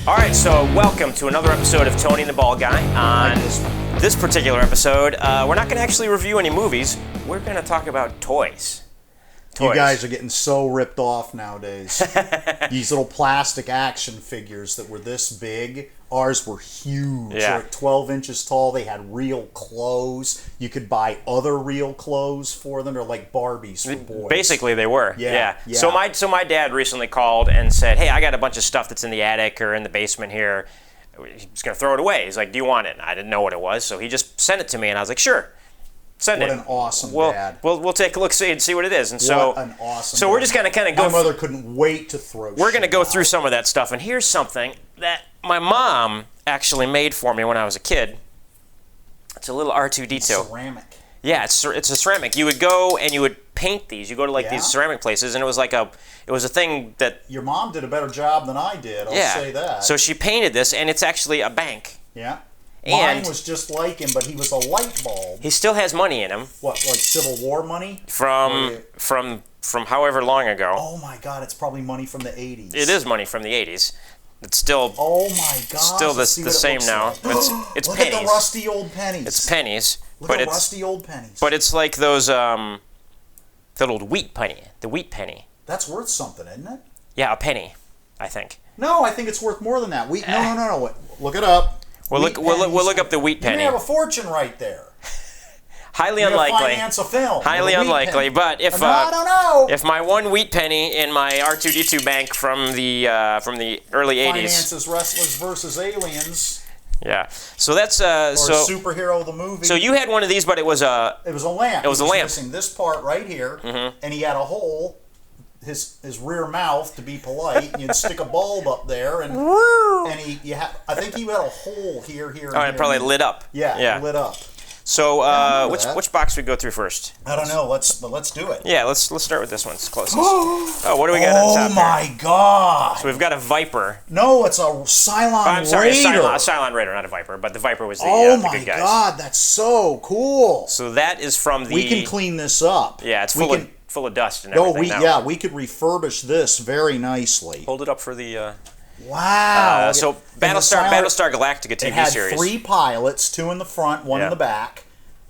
All right, so welcome to another episode of Tony and the Ball Guy. On this particular episode, we're not going to actually review any movies. We're going to talk about toys. You guys are getting so ripped off nowadays. These little plastic action figures that were this big, ours were huge. Yeah. They were 12 inches tall. They had real clothes. You could buy other real clothes for them. They're like Barbies for boys. Basically, they were. Yeah. So my dad recently called and said, "Hey, I got a bunch of stuff that's in the attic or in the basement here. He's going to throw it away." He's like, "Do you want it?" And I didn't know what it was, so he just sent it to me, and I was like, "Sure. Send it." What an awesome dad. We'll take a look and see what it is. And so, what an awesome so dad. we're just going to kind of go. My mother couldn't wait to throw We're going to shit go out. through some of that stuff. And here's something that my mom actually made for me when I was a kid. It's a little R2-D2. Ceramic. Yeah, it's a ceramic. You would go and you would paint these. You go to these ceramic places, and it was a thing that. Your mom did a better job than I did, I'll say that. So she painted this, and it's actually a bank. Yeah. And mine was just like him, but he was a light bulb. He still has money in him. What, like Civil War money? From however long ago. Oh my God, it's probably money from the 80s. It is money from the 80s. It's still. Oh my God. Still the same now. Like. It's Look pennies. at the rusty old pennies. It's pennies. Look at rusty old pennies. But it's like those that old wheat penny. The wheat penny. That's worth something, isn't it? Yeah, a penny, I think. No, I think it's worth more than that. No. Look it up. We'll look up the wheat penny. You may have a fortune right there. Highly unlikely. Finance a film. Highly unlikely. But if I don't know. If my one wheat penny in my R2-D2 bank from the early 80s finances Wrestlers versus Aliens. Yeah. So that's or Superhero the movie. So you had one of these, but it was a. It was a lamp. It was a lamp. Missing this part right here, and he had a hole. His rear mouth, to be polite, and you'd stick a bulb up there, and I think he had a hole here. Oh, and it probably lit up. Yeah, lit up. So which box we go through first? I don't know. Let's do it. Yeah, let's start with this one. It's closest. Oh, what do we got on top? Oh my God! So we've got a Viper. No, it's a Cylon Raider. I'm sorry, a Cylon Raider, not a Viper, but the Viper was the oh the my good guys. God, that's so cool. So that is from the. We can clean this up. Yeah, it's full of dust and everything. We could refurbish this very nicely. Hold it up for the. Wow. So Battlestar Galactica TV it had series. 3 pilots, 2 in the front, 1 in the back.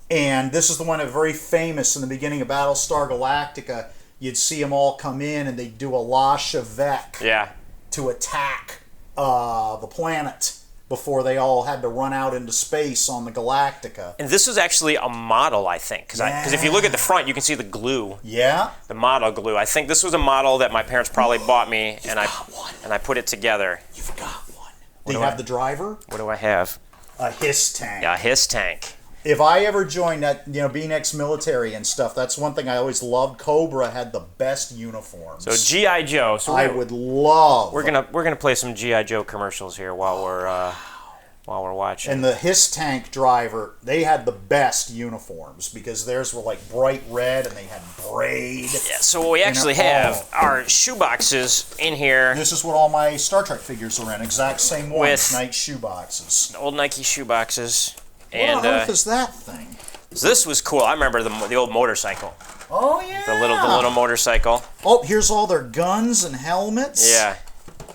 And this is the one that very famous in the beginning of Battlestar Galactica. You'd see them all come in and they'd do a La Chevette to attack the planet before they all had to run out into space on the Galactica. And this was actually a model, I think. Because if you look at the front, you can see the glue. Yeah? The model glue. I think this was a model that my parents probably bought me, and I put it together. You've got one. Do you have the driver? What do I have? A HISS tank. Yeah, a HISS tank. If I ever joined that, being ex-military and stuff, that's one thing I always loved. Cobra had the best uniforms. So G.I. Joe. So I would love. We're gonna play some G.I. Joe commercials here while we're watching. And the HISS tank driver, they had the best uniforms because theirs were like bright red and they had braid. Yeah. So we actually have our shoeboxes in here. This is what all my Star Trek figures are in. Exact same ones. Nice shoeboxes. Old Nike shoeboxes. What on earth is that thing? So this was cool. I remember the old motorcycle. Oh yeah. The little motorcycle. Oh, here's all their guns and helmets. Yeah.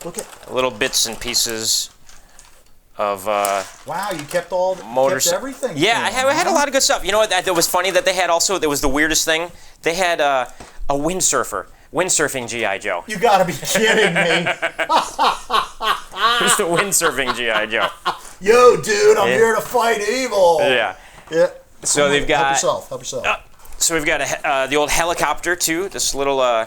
Look at little bits and pieces of. Wow, you kept everything. Yeah, I had a lot of good stuff. You know what? That was funny that they had also. That was the weirdest thing. They had a windsurfing G.I. Joe. You gotta be kidding me. Just a windsurfing G.I. Joe. Yo, dude, I'm here to fight evil. Yeah. So they've got. Help yourself. So we've got the old helicopter too. This little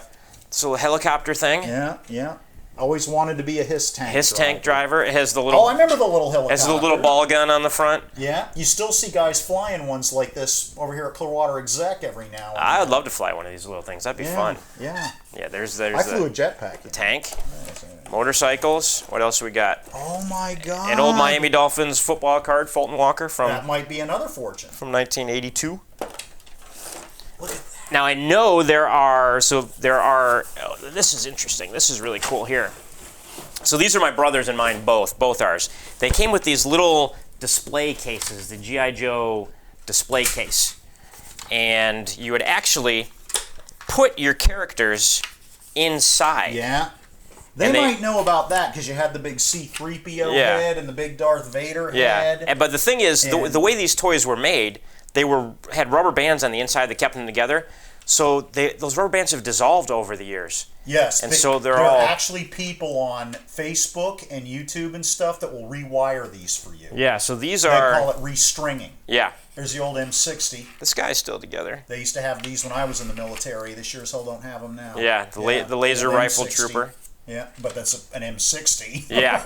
helicopter thing. Yeah. Always wanted to be a HISS tank. HISS tank driver. It has the little. Oh, I remember the little helicopter. Has the little ball gun on the front. Yeah. You still see guys flying ones like this over here at Clearwater Exec every now and then. I would love to fly one of these little things. That'd be fun. Yeah. Yeah. There's I flew a jetpack. The tank. Motorcycles. What else we got? Oh my God! An old Miami Dolphins football card, Fulton Walker from. That might be another fortune. From 1982. Look at that. Now I know there are. Oh, this is interesting. This is really cool here. So these are my brothers and mine, both ours. They came with these little display cases, the G.I. Joe display case, and you would actually put your characters inside. Yeah. They might know about that because you had the big C-3PO head and the big Darth Vader head. Yeah, but the thing is, the way these toys were made, they had rubber bands on the inside that kept them together. So those rubber bands have dissolved over the years. Yes, and so there are actually people on Facebook and YouTube and stuff that will rewire these for you. Yeah, so these they call it restringing. Yeah. There's the old M60. This guy's still together. They used to have these when I was in the military. They sure as hell don't have them now. Yeah, the laser rifle M60. trooper. Yeah, but that's an M60. Yeah,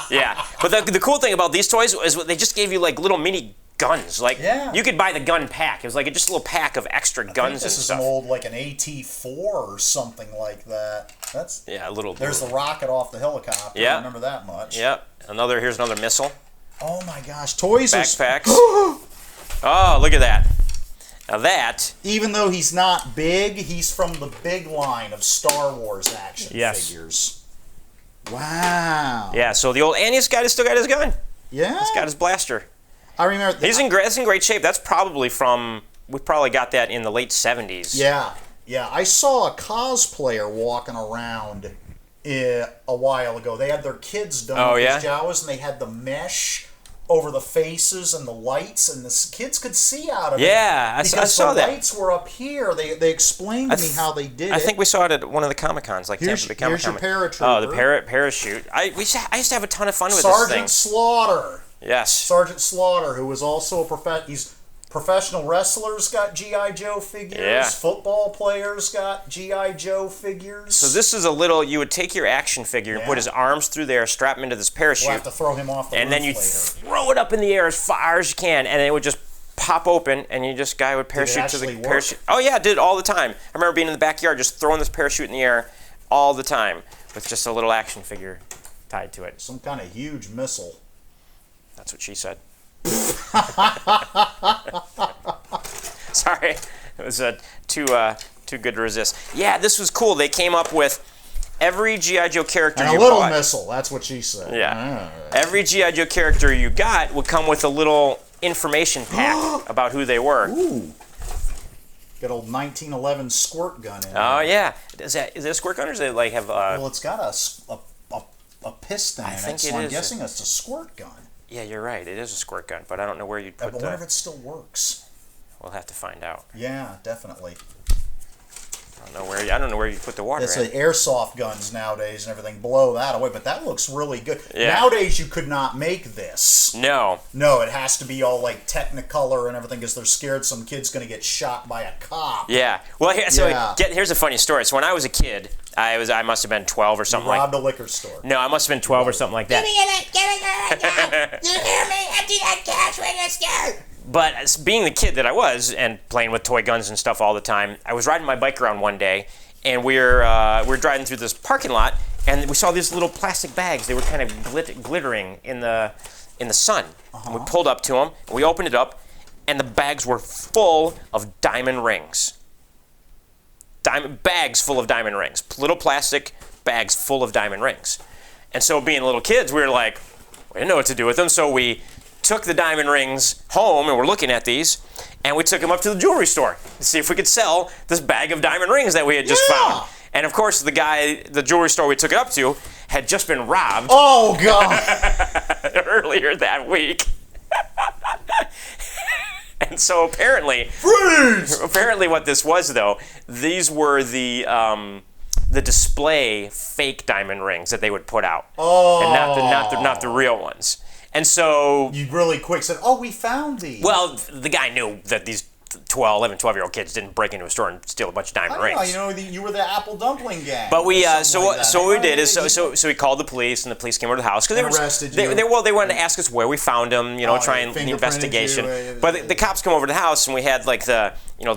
yeah. But the cool thing about these toys is they just gave you like little mini guns. Like you could buy the gun pack. It was like just a little pack of extra guns and stuff. This is an old like an AT-4 or something like that. That's a little. There's the rocket off the helicopter. Yeah, I remember that much. Yep. Here's another missile. Oh my gosh, toys backpacks. Oh, look at that. Now that, even though he's not big, he's from the big line of Star Wars action figures. Wow. Yeah, so the old, and he's still got his gun. Yeah. He's got his blaster. I remember. That's in great shape. That's probably we probably got that in the late 70s. Yeah. Yeah. I saw a cosplayer walking around a while ago. They had their kids done with these Jawas, and they had the mesh over the faces and the lights, and the kids could see out of it. Yeah, I saw that. The lights were up here. They explained to me how they did it. I think we saw it at one of the Comic-Cons, like Tampa Bay Comic-Con. Here's your Parachute. Oh, the Parrot Parachute. I used to have a ton of fun with Sergeant this thing. Slaughter. Yes. Sergeant Slaughter, who was also professional wrestlers got G.I. Joe figures. Yeah. Football players got G.I. Joe figures. So this is you would take your action figure and put his arms through there, strap him into this parachute. We'll have to throw him off the roof and then you throw it up in the air as far as you can, and it would just pop open, and guy would parachute to the parachute. Oh yeah, it did all the time. I remember being in the backyard just throwing this parachute in the air all the time with just a little action figure tied to it. Some kind of huge missile. That's what she said. Sorry, it was too good to resist. Yeah, this was cool. They came up with every G.I. Joe character and you a little bought. Missile. That's what she said. Yeah, every G.I. Joe character you got would come with a little information pack about who they were. Ooh. Good old 1911 Squirt Gun in Oh there. yeah, is it a squirt gun or does it like have? Well, it's got a piston in it, so I'm guessing it's a squirt gun. Yeah, you're right. It is a squirt gun, but I don't know where you'd put I wonder if it still works. We'll have to find out. Yeah, definitely. I don't know where you put the water. It's the airsoft guns nowadays and everything blow that away, but that looks really good. Yeah. Nowadays you could not make this. No, it has to be all like Technicolor and everything because they're scared some kid's going to get shot by a cop. Yeah. Well, here's a funny story. So when I was a kid, I must have been 12 or something robbed a liquor store. No, I must have been 12 or something like that. You hear me? Empty that cash register! But being the kid that I was and playing with toy guns and stuff all the time, I was riding my bike around one day, and we're driving through this parking lot, and we saw these little plastic bags. They were kind of glittering in the sun. And we pulled up to them, and we opened it up, and the bags were full of diamond rings. Bags full of diamond rings. Little plastic bags full of diamond rings. And so being little kids, we were like, we didn't know what to do with them, so we took the diamond rings home, and we're looking at these, and we took them up to the jewelry store to see if we could sell this bag of diamond rings that we had just found. And of course, the jewelry store we took it up to had just been robbed. Oh, God. Earlier that week. And so apparently, what this was, though, these were the display fake diamond rings that they would put out, and not the real ones. And so you really quick said, "Oh, we found these." Well, the guy knew that these 12-year-old kids didn't break into a store and steal a bunch of diamond rings. You were the apple dumpling gang. But we what we did is we called the police, and the police came over to the house because they wanted to ask us where we found them, try and the investigation. But the cops come over to the house, and we had like the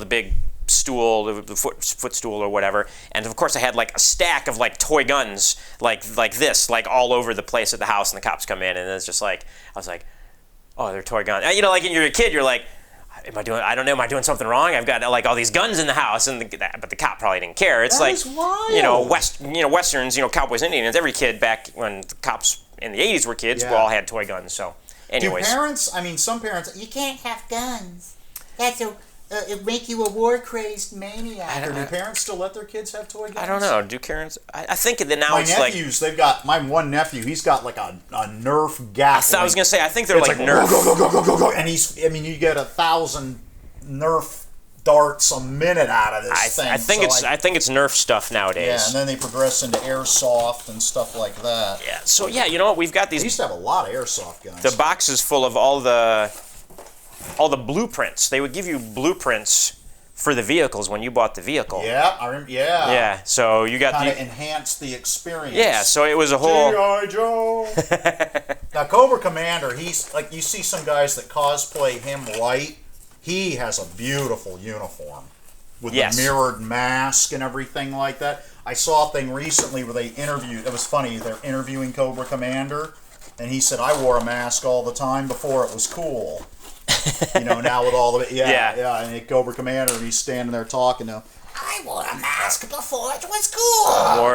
big stool, the footstool or whatever, and of course I had like a stack of like toy guns like this, like all over the place at the house, and the cops come in, and it's just like I was like, oh, they're toy guns. Like when you're a kid, you're like, am I doing something wrong? I've got like all these guns in the house, but the cop probably didn't care. It's that like westerns, cowboys, Indians. Every kid back when the cops in the 80s were kids, we all had toy guns. So, anyways, some parents, you can't have guns. That's it make you a war-crazed maniac. Or do parents still let their kids have toy guns? I don't know. Do Karens? I think that now my it's like... nephews, they've got... My one nephew, he's got like a Nerf Gatling. I was going to say, I think they're like Nerf. Go. And he's... I mean, you get 1,000 Nerf darts a minute out of this thing. I think it's Nerf stuff nowadays. Yeah, and then they progress into airsoft and stuff like that. Yeah, so yeah, you know what? We've got these... They used to have a lot of airsoft guns. The box is full of all the blueprints. They would give you blueprints for the vehicles when you bought the vehicle. Yeah, I remember. Yeah. Yeah. So you got kind of enhanced the experience. Yeah. So it was a whole. G.I. Joe. Now Cobra Commander, he's like you see some guys that cosplay him right. He has a beautiful uniform with the mirrored mask and everything like that. I saw a thing recently where they interviewed. It was funny. They're interviewing Cobra Commander, and he said, "I wore a mask all the time before it was cool." You know, now with all the and Cobra Commander, and he's standing there talking to him. I wore a mask before it was cool.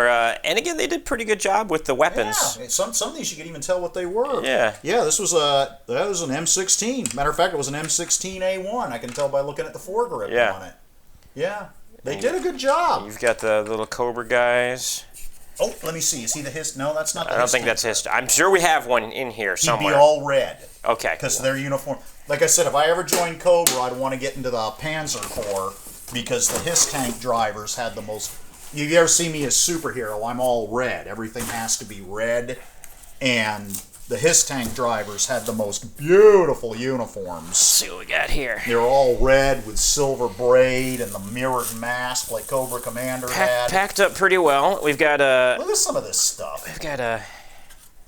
And again, they did a pretty good job with the weapons. Yeah, some of these you could even tell what they were. Yeah. Yeah, that was an M16. Matter of fact, it was an M16A1. I can tell by looking at the foregrip on it. Yeah, they did a good job. You've got the little Cobra guys. Oh, let me see. Is he the his? No, that's not the I don't think that's his. I'm sure we have one in here somewhere. He'd be all red. Okay. Because their uniform. Like I said, if I ever joined Cobra, I'd want to get into the Panzer Corps because the HISS tank drivers had the most... You ever see me as superhero, I'm all red. Everything has to be red. And the HISS tank drivers had the most beautiful uniforms. Let's see what we got here. They're all red with silver braid and the mirrored mask like Cobra Commander had. Packed up pretty well. We've got a... Look at some of this stuff. We've got a...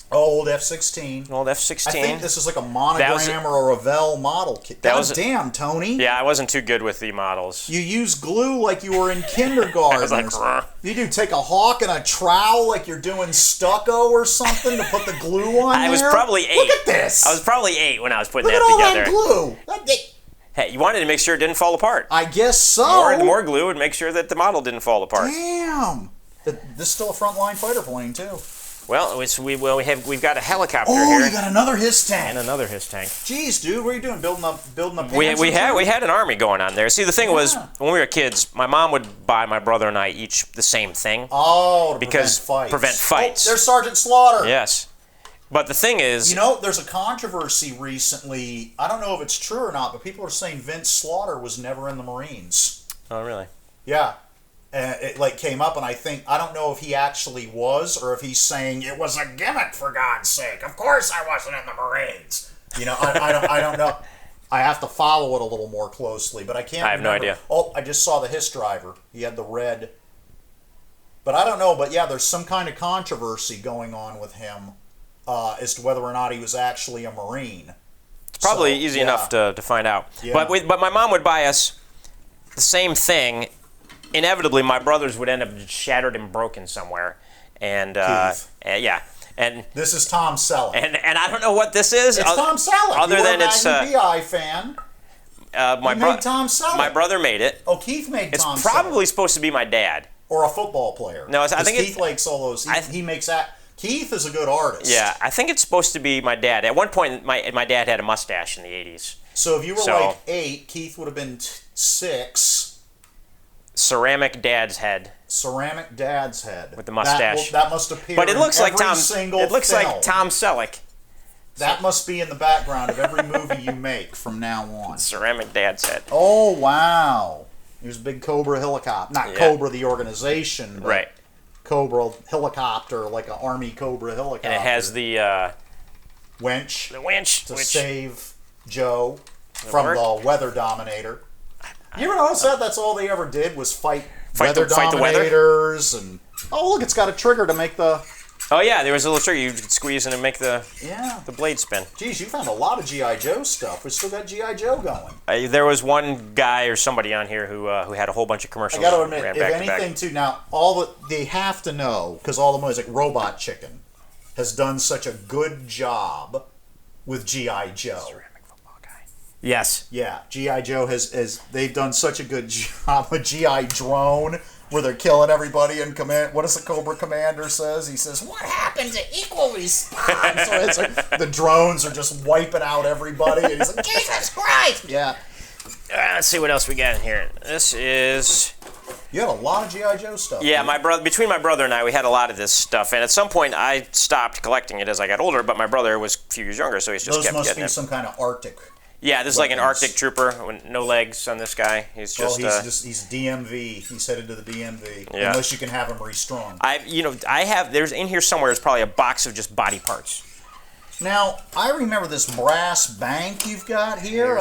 Old F-16. Old F-16. I think this is like a monogram or a Revell model kit. Damn, Tony. Yeah, I wasn't too good with the models. You use glue like you were in kindergarten. I was like, you do take a hawk and a trowel like you're doing stucco or something to put the glue on I was probably 8. Look at this. I was probably 8 when I was putting Look that at together. all that glue. Hey, you wanted to make sure it didn't fall apart. I guess so. More glue would make sure that the model didn't fall apart. Damn. This is still a frontline fighter plane, too. Well, we've got a helicopter here. Oh, you got another HISS tank. And another HISS tank. Jeez, dude, what are you doing? Building up we had an army going on there. See, the thing was, when we were kids, my mom would buy my brother and I each the same thing. Oh, to prevent fights. Oh, there's Sergeant Slaughter. Yes. But the thing is... You know, there's a controversy recently. I don't know if it's true or not, but people are saying Vince Slaughter was never in the Marines. Oh, really? Yeah. It came up, and I don't know if he actually was, or if he's saying it was a gimmick, for God's sake. Of course I wasn't in the Marines. You know, I don't know. I have to follow it a little more closely, but I can't remember. No idea. Oh, I just saw the HISS driver. He had the red. But I don't know, but yeah, there's some kind of controversy going on with him as to whether or not he was actually a Marine. It's probably easy enough to find out. Yeah. But my mom would buy us the same thing. Inevitably, my brothers would end up shattered and broken somewhere, and and this is Tom Selleck, and I don't know what this is. It's Tom Selleck. Other than it's a BI fan. Made Tom Selleck. My brother made it. Oh, Keith made Tom Selleck. It's probably supposed to be my dad or a football player. No, I think Keith likes all those. He makes that. Keith is a good artist. Yeah, I think it's supposed to be my dad. At one point, my dad had a mustache in the 80s. So if you were like 8, Keith would have been 6. Ceramic dad's head. Ceramic dad's head with the mustache. That must appear. But it looks like Tom. It looks like Tom Selleck. That must be in the background of every movie you make from now on. Ceramic dad's head. Oh wow! There's a big Cobra helicopter. Not Cobra the organization, but right? Cobra helicopter, like an Army Cobra helicopter. And it has the winch. The winch to save Joe from the weather dominator. You ever notice that? That's all they ever did was fight weather dominators and look, it's got a trigger to make the. Oh yeah, there was a little trigger you could squeeze in and make the blade spin. Geez, you found a lot of G.I. Joe stuff. We still got G.I. Joe going. There was one guy or somebody on here who had a whole bunch of commercials. I got to admit, if anything, too. Now they have to know because all the movies like Robot Chicken has done such a good job with G.I. Joe. Yes. Yeah, G.I. Joe has they've done such a good job with G.I. Drone, where they're killing everybody and what does the Cobra Commander says? He says, "What happened to equal response?" So it's like the drones are just wiping out everybody, and he's like, "Jesus Christ!" Yeah. Let's see what else we got in here. This is... You had a lot of G.I. Joe stuff. Yeah, between my brother and I, we had a lot of this stuff, and at some point I stopped collecting it as I got older, but my brother was a few years younger, so he's just kept getting it. Those must be some kind of Arctic. Yeah, this is like an Arctic trooper with no legs on this guy. He's just... he's DMV. He's headed to the DMV. Yeah. Unless you can have him restrung. There's in here somewhere, there's probably a box of just body parts. Now, I remember this brass bank you've got here.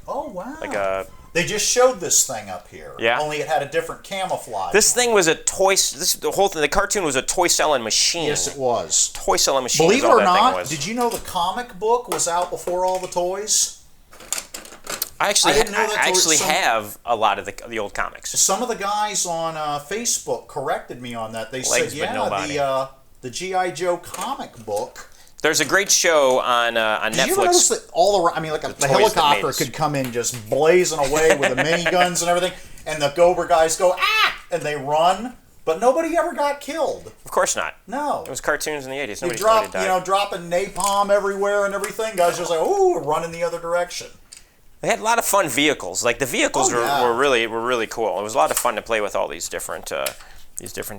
Oh, wow. They just showed this thing up here. Yeah. Only it had a different camouflage. This thing was a toy... the whole thing, the cartoon was a toy-selling machine. Yes, it was. Toy-selling machine. Believe it or not, did you know the comic book was out before all the toys? I actually have a lot of the old comics. Some of the guys on Facebook corrected me on that. They said, the G.I. Joe comic book... There's a great show on Netflix. Did you notice that all around? I mean, like the helicopter could come in just blazing away with the miniguns and everything, and the Cobra guys go and they run, but nobody ever got killed. Of course not. No. It was cartoons in the 80s. Nobody dropping napalm everywhere and everything. Guys just like, running the other direction. They had a lot of fun vehicles. Like the vehicles were really cool. It was a lot of fun to play with all these different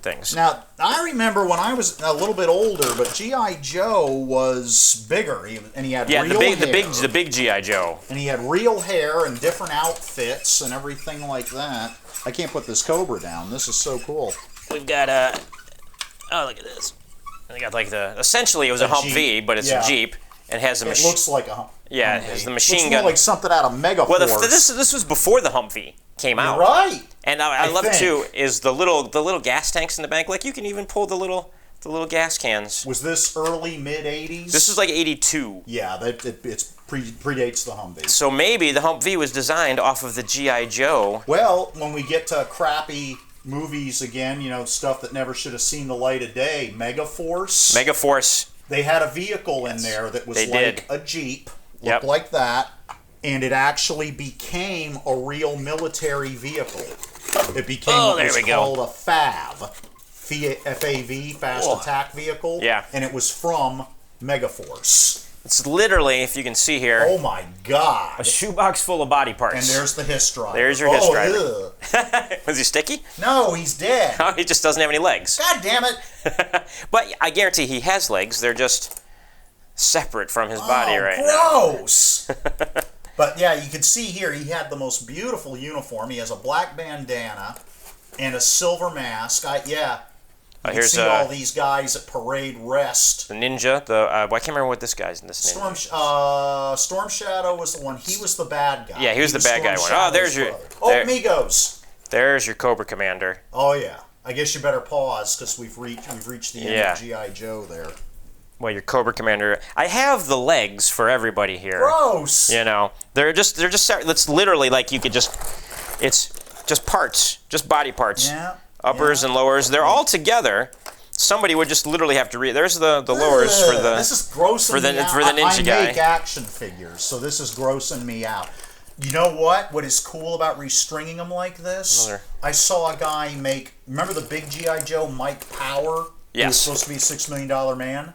things. Now, I remember when I was a little bit older, but G.I. Joe was bigger, and he had real hair. the big G.I. Joe. And he had real hair and different outfits and everything like that. I can't put this Cobra down. This is so cool. We've got oh, look at this. They got like essentially it was a Humvee, but it's a Jeep, and has a machine. It looks like a Humvee. Yeah, it has the machine gun. Looks more like something out of Megaforce. Well, this was before the Humvee came out. You're right. And I love too is the little gas tanks in the back. Like you can even pull the little gas cans. Was this early mid 80s? This is like 82. Yeah, it predates the Humvee. So maybe the Humvee was designed off of the G.I. Joe. Well, when we get to crappy movies again, stuff that never should have seen the light of day, Megaforce. They had a vehicle in there that was a Jeep, looked like that. And it actually became a real military vehicle. It became what was called a FAV, F-A-V, Fast Attack Vehicle. Yeah. And it was from Megaforce. It's literally, if you can see here... Oh my God. A shoebox full of body parts. And there's the hiss driver. There's your hiss driver. Was he sticky? No, he's dead. Oh, he just doesn't have any legs. God damn it. But I guarantee he has legs. They're just separate from his body right gross. But yeah, you can see here he had the most beautiful uniform. He has a black bandana and a silver mask. You can see all these guys at parade rest. The ninja. I can't remember what this guy's in this ninja. Storm Shadow was the one. He was the bad guy. Yeah, he was the bad guy one. Oh, there's your... Amigos. There's your Cobra Commander. Oh yeah. I guess you better pause because we've reached the end of G.I. Joe there. Well, your Cobra Commander. I have the legs for everybody here. Gross. They're just. It's literally like you could just. It's just parts, just body parts. Yeah. Uppers and lowers. They're all together. Somebody would just literally have to read. There's the lowers for the. This is grossing me out. For the ninja guy. I make action figures, so this is grossing me out. You know what? What is cool about restringing them like this? I saw a guy make. Remember the big G.I. Joe, Mike Power? Yes. He was supposed to be a $6 million man.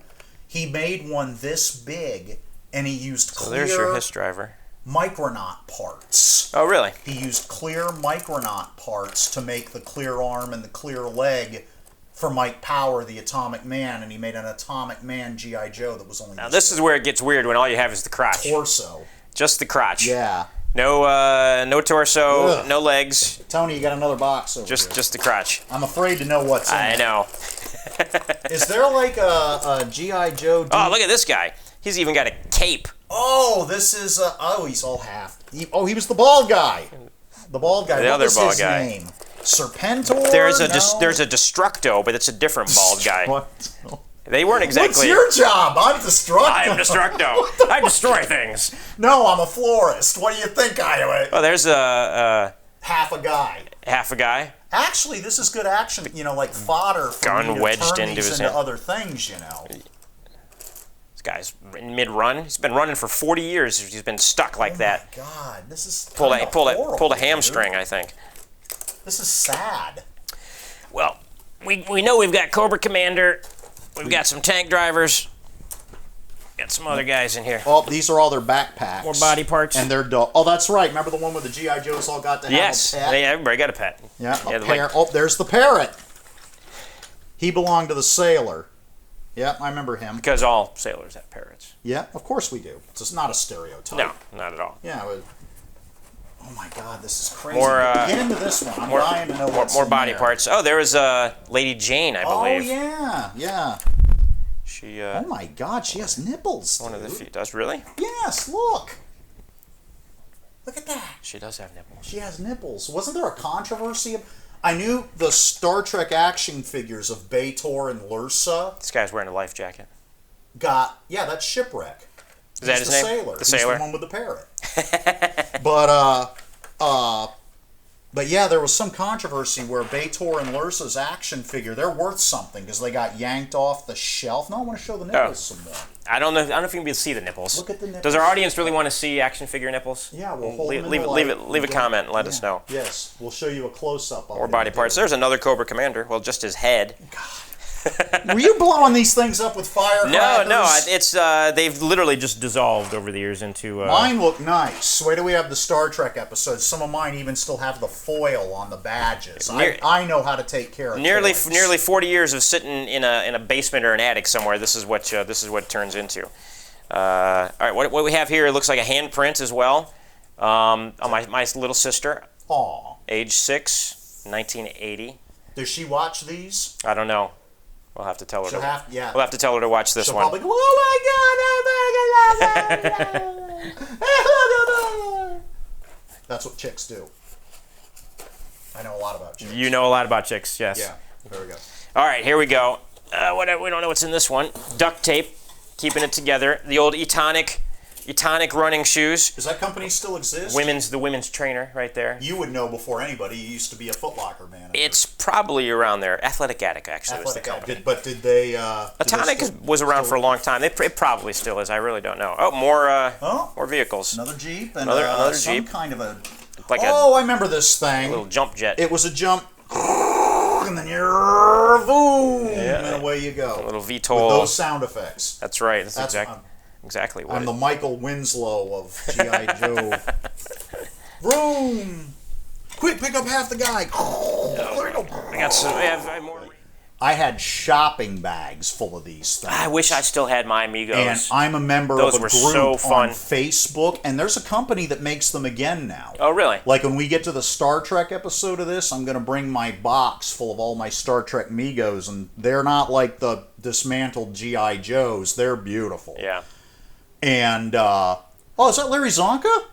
He made one this big, and he used clear there's your hiss driver. Micronaut parts. Oh, really? He used clear Micronaut parts to make the clear arm and the clear leg for Mike Power, the Atomic Man, and he made an Atomic Man G.I. Joe that was only this is where it gets weird when all you have is the crotch. Torso. Just the crotch. Yeah. No torso, no legs. Tony, you got another box over here. Just the crotch. I'm afraid to know what's in it. I know. Is there like a G.I. Joe... Oh, look at this guy. He's even got a cape. Oh, this is... he's all half. He was the bald guy. The bald guy. The other bald his guy. Name? Serpentor? There's a Destructo, but it's a different bald guy. They weren't exactly... What's your job? I'm Destructo. I am Destructo. I destroy things. No, I'm a florist. What do you think I am? Oh, there's a... half a guy. Half a guy? Actually, this is good action, like fodder for gun wedged turn into these his into hand. other things, This guy's in mid-run. He's been running for 40 years. He's been stuck like that. Oh my God, this is pulled a dude. hamstring, I think. This is sad. Well, we know we've got Cobra Commander. We've got some tank drivers. Got some other guys in here. Oh, these are all their backpacks. More body parts. And their dog. Oh, that's right. Remember the one where the G.I. Joes all got to have a pet? Yeah, everybody got a pet. Yeah, there's the parrot. He belonged to the sailor. Yeah, I remember him. Because all sailors have parrots. Yeah, of course we do. It's just not a stereotype. No, not at all. Yeah. Oh my God, this is crazy. Get into this one. I'm dying to know what's more in body there. parts. Oh, there was Lady Jane, I believe. Oh yeah. She. Oh my God, she has nipples. One of the few does really. Yes, look. Look at that. She does have nipples. She has nipples. Wasn't there a controversy? I knew the Star Trek action figures of B'Etor and Lursa This guy's wearing a life jacket. that's Shipwreck. Is that his name? Sailor. The sailor. He's the one with the parrot. But yeah, there was some controversy where B'Etor and Lursa's action figure, they're worth something because they got yanked off the shelf. No, I want to show the nipples some more. I don't know if you'll be able to see the nipples. Look at the nipples. Does our audience really want to see action figure nipples? Yeah, we'll hold them in leave the leave a comment and let us know. Yes, we'll show you a close-up. Or body parts. There's another Cobra Commander. Well, just his head. Were you blowing these things up with firecrackers? No. It's they've literally just dissolved over the years into. Mine look nice. Wait till we have the Star Trek episodes. Some of mine even still have the foil on the badges. I know how to take care of nearly toys. 40 years of sitting in a basement or an attic somewhere. This is what it turns into. All right, what we have here looks like a handprint as well. On my little sister. Aw. Age 6, 1980. Does she watch these? I don't know. We'll have to tell her. Yeah. We'll have to tell her to watch this She'll one. probably go, oh my God. That's what chicks do. I know a lot about chicks. You know a lot about chicks, yes. Yeah, there we go. All right, here we go. We don't know what's in this one. Duct tape, keeping it together. The old Etonic running shoes. Does that company still exist? The women's trainer right there. You would know before anybody. You used to be a Foot Locker man. It's probably around there. Athletic Attic, actually, was the company. But did they... Etonic was around for a long time. It probably still is. I really don't know. Oh, more vehicles. Another Jeep and another some Jeep. kind of a... Like I remember this thing. A little jump jet. It was a jump, and then you're boom, and away you go. A little VTOL. With those sound effects. That's right. That's exactly what I'm the Michael Winslow of G.I. Joe. Vroom! Quick, pick up half the guy. I have more. I had shopping bags full of these things. I wish I still had my Amigos. And I'm a member of a group so fun. on Facebook, and there's a company that makes them again now. Oh, really? Like when we get to the Star Trek episode of this, I'm going to bring my box full of all my Star Trek Migos, and they're not like the dismantled G.I. Joes. They're beautiful. Yeah. And, is that Larry Zonka?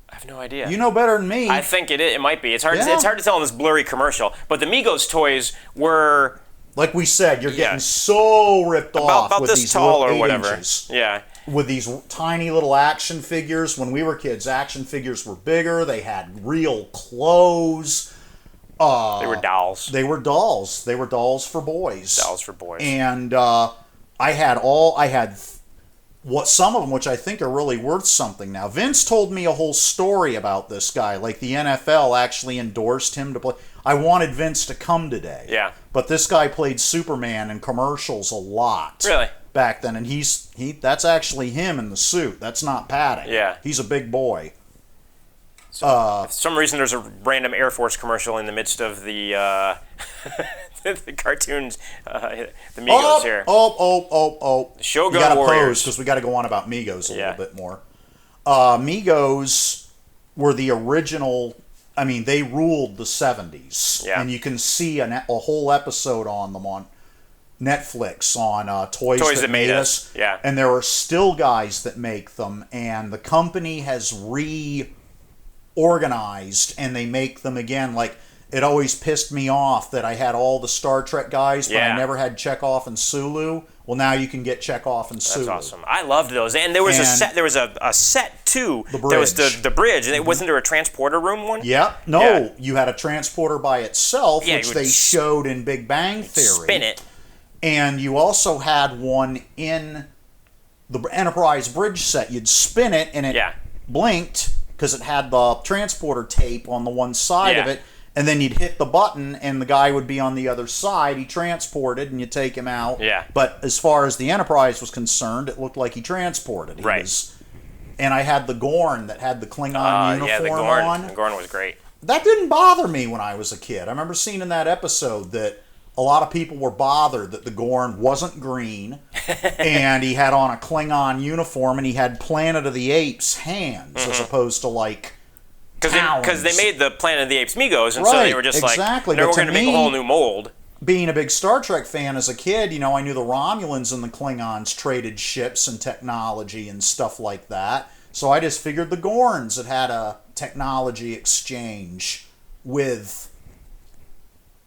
I have no idea. You know better than me. I think it might be. It's hard. Yeah. It's hard to tell in this blurry commercial. But the Migos toys were, like we said, you're getting so ripped off about with this these tall little or 8 whatever. inches. Yeah. With these tiny little action figures. When we were kids, action figures were bigger. They had real clothes. They were dolls. They were dolls. They were dolls for boys. Dolls for boys. And I had some of them, which I think are really worth something now. Vince told me a whole story about this guy. Like the NFL actually endorsed him to play. I wanted Vince to come today. Yeah. But this guy played Superman in commercials a lot. Really? Back then, and that's actually him in the suit. That's not padding. Yeah. He's a big boy. So, for some reason, there's a random Air Force commercial in the midst of the the cartoons, the Migos here. We Shogun gotta Warriors. pose because we got to go on about Migos a little bit more. Migos were the original. I mean, they ruled the 70s. Yeah. And you can see a whole episode on them on Netflix on Toys That Made Us. Yeah. And there are still guys that make them, and the company has reorganized, and they make them again. Like, it always pissed me off that I had all the Star Trek guys, but I never had Chekhov and Sulu. Well, now you can get Chekhov and Sulu. That's awesome. I loved those, and there was a set. There was a set too. The bridge. There was the bridge, and wasn't there a transporter room one? Yeah. No, Yeah. you had a transporter by itself, which they showed in Big Bang Theory. Spin it. And you also had one in the Enterprise bridge set. You'd spin it, and it blinked because it had the transporter tape on the one side of it, And then you'd hit the button, and the guy would be on the other side. He transported, and you take him out. Yeah. But as far as the Enterprise was concerned, it looked like he transported. And I had the Gorn that had the Klingon uniform on. The Gorn was great. That didn't bother me when I was a kid. I remember seeing in that episode that a lot of people were bothered that the Gorn wasn't green, and he had on a Klingon uniform, and he had Planet of the Apes hands as opposed to like. Because they made the Planet of the Apes Migos, and so they were just like, no, we're going to make a whole new mold. Being a big Star Trek fan as a kid, I knew the Romulans and the Klingons traded ships and technology and stuff like that. So I just figured the Gorns had a technology exchange with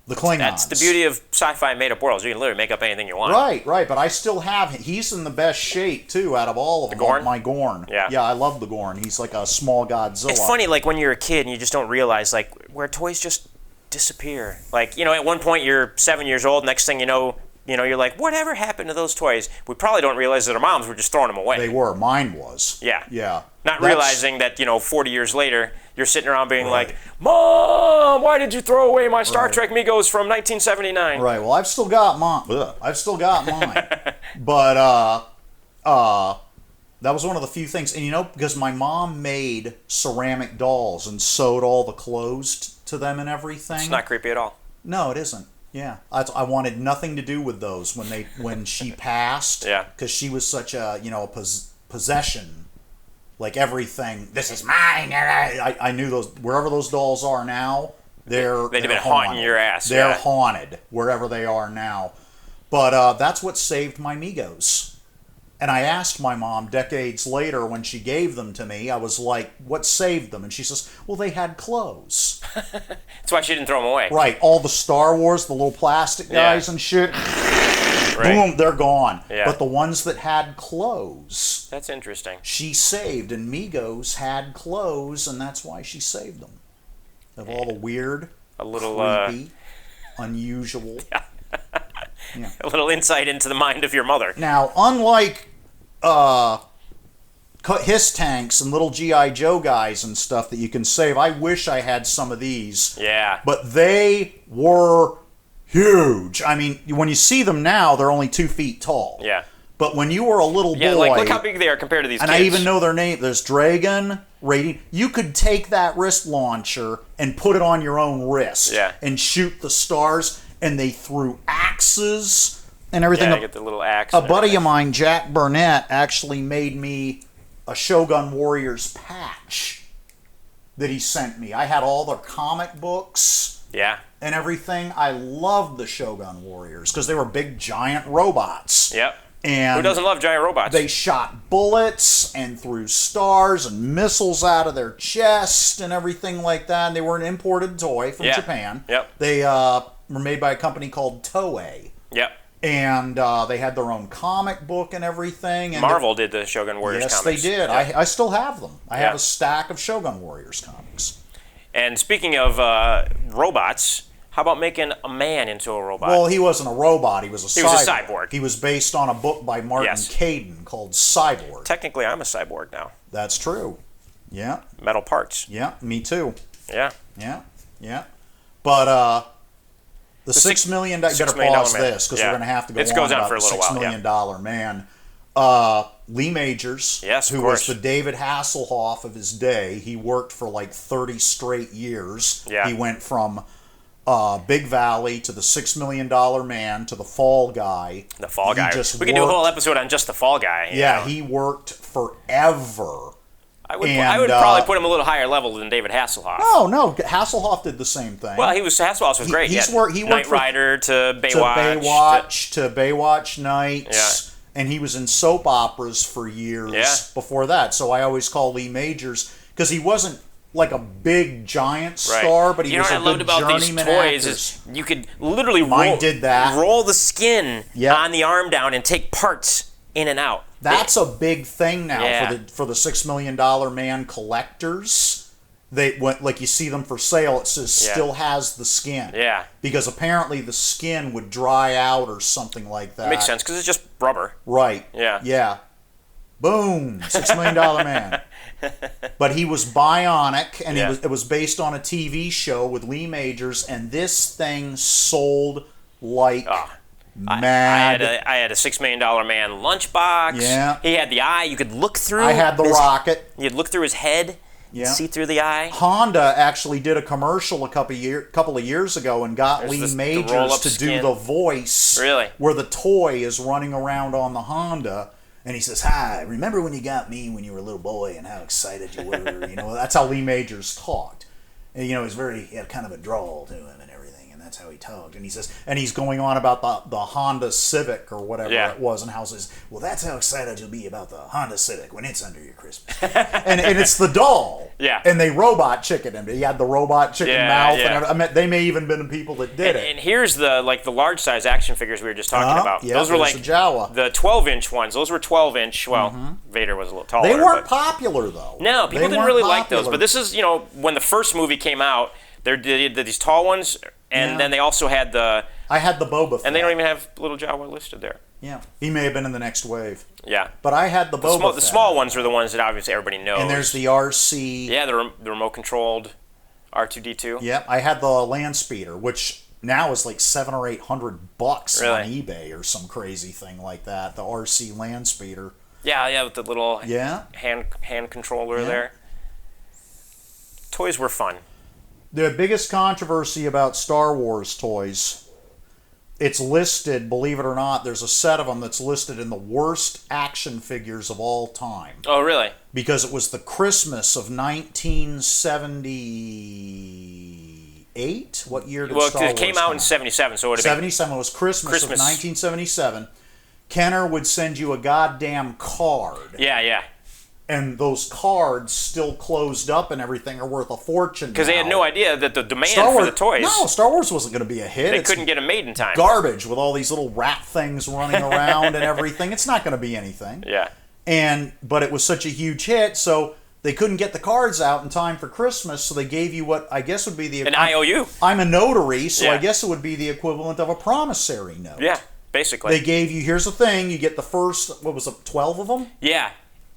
the Klingons. That's the beauty of sci-fi made-up worlds. You can literally make up anything you want. Right. But I still have him. He's in the best shape, too, out of all of them. Gorn? My Gorn. Yeah, I love the Gorn. He's like a small Godzilla. It's funny, like, when you're a kid and you just don't realize, like, where toys just disappear. Like, at one point you're 7 years old, next thing you know, you're like, whatever happened to those toys? We probably don't realize that our moms were just throwing them away. They were. Mine was. Yeah. Not realizing that, 40 years later, you're sitting around being like, Mom, why did you throw away my Star Trek Migos from 1979? Right. Well, I've still got mine. But that was one of the few things. And, because my mom made ceramic dolls and sewed all the clothes to them and everything. It's not creepy at all. No, it isn't. Yeah, I wanted nothing to do with those when she passed. Yeah, because she was such a possession, like everything. This is mine. I knew those wherever those dolls are now. They've been haunting your ass. They're haunted wherever they are now. But that's what saved my Migos. And I asked my mom decades later when she gave them to me, I was like, what saved them? And she says, well, they had clothes. That's why she didn't throw them away. Right. All the Star Wars, the little plastic guys and shit, boom, they're gone. Yeah. But the ones that had clothes. That's interesting. She saved, and Migos had clothes, and that's why she saved them. Of all the weird, creepy, unusual. Yeah. A little insight into the mind of your mother. Now, unlike Hiss tanks and little G.I. Joe guys and stuff that you can save, I wish I had some of these. Yeah. But they were huge. I mean, when you see them now, they're only 2 feet tall. Yeah. But when you were a little boy... Yeah, like, look how big they are compared to these kids. And I even know their name. There's Dragon, Radiant. You could take that wrist launcher and put it on your own wrist. Yeah. And shoot the stars... And they threw axes and everything. Yeah, I get the little axe. A buddy of mine, Jack Burnett, actually made me a Shogun Warriors patch that he sent me. I had all their comic books and everything. I loved the Shogun Warriors because they were big, giant robots. Yep. And who doesn't love giant robots? They shot bullets and threw stars and missiles out of their chest and everything like that. And they were an imported toy from Japan. Yep. They were made by a company called Toei. Yep. And they had their own comic book and everything. And Marvel did the Shogun Warriors comics. Yes, they did. Yep. I still have them. I have a stack of Shogun Warriors comics. And speaking of robots, how about making a man into a robot? Well, he wasn't a robot. He was a cyborg. He was a cyborg. He was based on a book by Martin Caden called Cyborg. Technically, I'm a cyborg now. That's true. Yeah. Metal parts. Yeah, me too. Yeah. But the $6 million... Better pause this, because we're going to have to go on about the $6 million man. Lee Majors, who was the David Hasselhoff of his day. He worked for like 30 straight years. Yeah. He went from Big Valley to the $6 million man to the Fall Guy. The Fall Guy. We could do a whole episode on just the Fall Guy. Yeah, he worked forever. I would probably put him a little higher level than David Hasselhoff. No, Hasselhoff did the same thing. Well, Hasselhoff was great. He worked Knight Rider to Baywatch. To Baywatch Nights. Yeah. And he was in soap operas for years before that. So I always call Lee Majors, because he wasn't like a big giant star, but he was a good journeyman actor. You know what I loved about these toys is you could literally roll the skin on the arm down and take parts in and out. That's a big thing now for the $6 million man collectors. They like you see them for sale. It says still has the skin. Yeah. Because apparently the skin would dry out or something like that. Makes sense because it's just rubber. Right. Yeah. Yeah. Boom. $6 million man. But he was bionic, and it was based on a TV show with Lee Majors, and this thing sold like mad. I had a $6 Million Man lunchbox. Yeah. He had the eye you could look through. I had the rocket. You'd look through his head. Yeah. See through the eye. Honda actually did a commercial a couple of years ago and got Lee Majors to do the voice. Really? Where the toy is running around on the Honda. And he says, "Hi, remember when you got me when you were a little boy and how excited you were?" That's how Lee Majors talked. And, he had kind of a drawl to him and everything, and that's how he talked. And he says, and he's going on about the Honda Civic or whatever it was, and how he says, "Well, that's how excited you'll be about the Honda Civic when it's under your Christmas." and it's the doll. Yeah. And they robot chicken him. He had the robot chicken mouth. Yeah. And they may even been the people that did it. And here's the large size action figures we were just talking about. Yeah, those were like Jawa. The 12-inch ones. Those were 12-inch. Well, Vader was a little taller. They weren't popular though. No, people didn't really like those. But this is, when the first movie came out, they did these tall ones, and then they also had the... I had the Boba Fett. And they don't even have little Jawa listed there. Yeah. He may have been in the next wave. Yeah. But I had the Boba Fett. The small ones are the ones that obviously everybody knows. And there's the RC. Yeah, the remote-controlled R2-D2. Yep. I had the Landspeeder, which now is like $700 or $800 on eBay or some crazy thing like that. The RC Landspeeder. Yeah, with the little hand controller there. Toys were fun. The biggest controversy about Star Wars toys... It's listed, believe it or not, there's a set of them that's listed in the worst action figures of all time. Oh, really? Because it was the Christmas of 1978. What year did Star Wars come out? Well, it came out in 77, so it would have been... 77 was Christmas of 1977. Kenner would send you a goddamn card. Yeah. And those cards, still closed up and everything, are worth a fortune. Because they had no idea that the demand for the toys... No, Star Wars wasn't going to be a hit. They couldn't get them made in time. Garbage with all these little rat things running around and everything. It's not going to be anything. Yeah. But it was such a huge hit, so they couldn't get the cards out in time for Christmas, so they gave you what I guess would be the... An IOU. I'm a notary, so I guess it would be the equivalent of a promissory note. Yeah, basically. They gave you, here's the thing, you get the first, 12 of them? Yeah.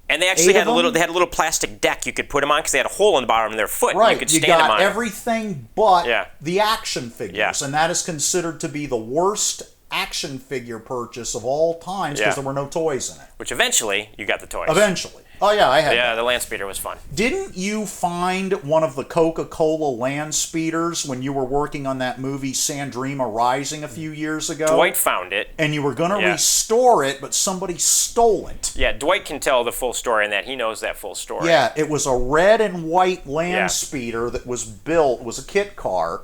And they actually had a little plastic deck you could put them on because they had a hole in the bottom of their foot. Right, and you could stand them on. You got everything but the action figures, and that is considered to be the worst action figure purchase of all times because there were no toys in it. Which eventually you got the toys. Eventually. Oh yeah, I had. Yeah, the Landspeeder was fun. Didn't you find one of the Coca-Cola Landspeeders when you were working on that movie Sandrima Rising a few years ago? Dwight found it. And you were going to restore it, but somebody stole it. Yeah, Dwight can tell the full story in that. He knows that full story. Yeah, it was a red and white Landspeeder that was built. It was a kit car,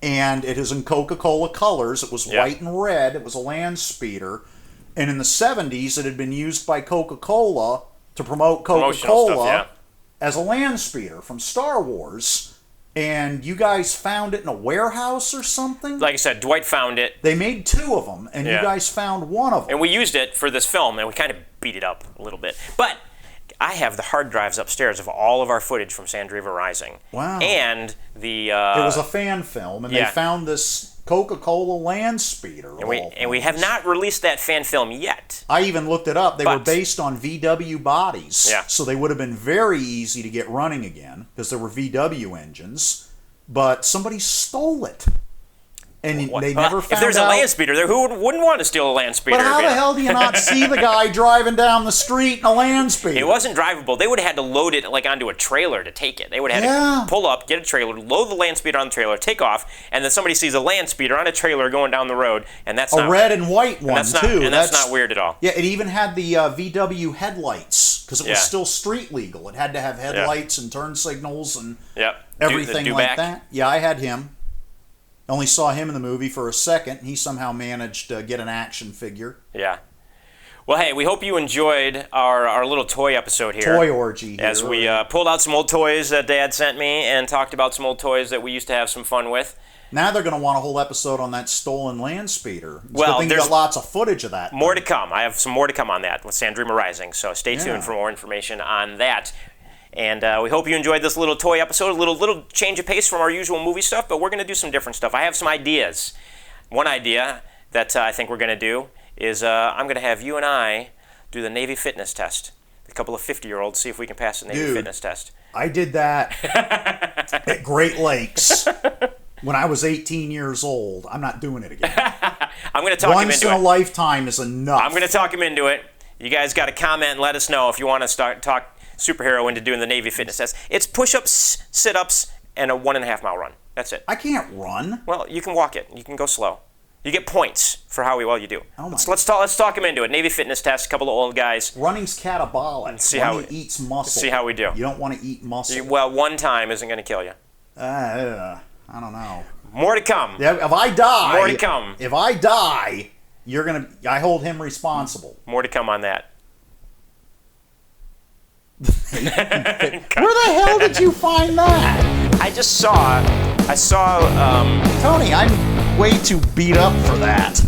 and it is in Coca-Cola colors. It was white and red. It was a Landspeeder. And in the 70s, it had been used by Coca-Cola to promote Coca-Cola as a Landspeeder from Star Wars. And you guys found it in a warehouse or something? Like I said, Dwight found it. They made 2 of them, and you guys found 1 of them. And we used it for this film, and we kind of beat it up a little bit. But I have the hard drives upstairs of all of our footage from Sandrima Rising. Wow. And the... it was a fan film, and they found this Coca-Cola Landspeeder. And we have not released that fan film yet. I even looked it up. They were based on VW bodies. Yeah. So they would have been very easy to get running again, because there were VW engines. But somebody stole it. And they never found out. If there's a Landspeeder there, who wouldn't want to steal a Landspeeder? But how the hell do you not see the guy driving down the street in a Landspeeder? It wasn't drivable. They would have had to load it onto a trailer to take it. They would have had to pull up, get a trailer, load the Landspeeder on the trailer, take off, and then somebody sees a Landspeeder on a trailer going down the road, and that's a red and white one too. And that's not weird at all. Yeah, it even had the VW headlights because it was still street legal. It had to have headlights and turn signals and everything like that. Yeah, I had him. Only saw him in the movie for a second. He somehow managed to get an action figure. Yeah. Well, hey, we hope you enjoyed our little toy episode here. Toy orgy here. As we pulled out some old toys that Dad sent me and talked about some old toys that we used to have some fun with. Now they're going to want a whole episode on that stolen Landspeeder. Well, there's got lots of footage of that. More to come. I have some more to come on that with Sandrima Rising, so stay tuned for more information on that. And we hope you enjoyed this little toy episode, a little change of pace from our usual movie stuff, but we're going to do some different stuff. I have some ideas. One idea that I think we're going to do is I'm going to have you and I do the Navy fitness test. a couple of 50-year-olds, see if we can pass the Navy fitness test. I did that at Great Lakes when I was 18 years old. I'm not doing it again. I'm going to talk him into it. Once in a lifetime is enough. I'm going to talk him into it. You guys got to comment and let us know if you want to talk Superhero into doing the Navy fitness test. It's push-ups, sit-ups, and a 1.5 mile run. That's it. I can't run. Well, you can walk it. You can go slow. You get points for how well you do. Oh my let's talk him into it. Navy fitness test. A couple of old guys. Running's catabolic. See how it eats muscle. See how we do. You don't want to eat muscle. Well, one time isn't going to kill you. I don't know. More to come. Yeah, if I die. More to come. If I die, you're gonna. I hold him responsible. More to come on that. Where the hell did you find that? I just saw. Tony, I'm way too beat up for that.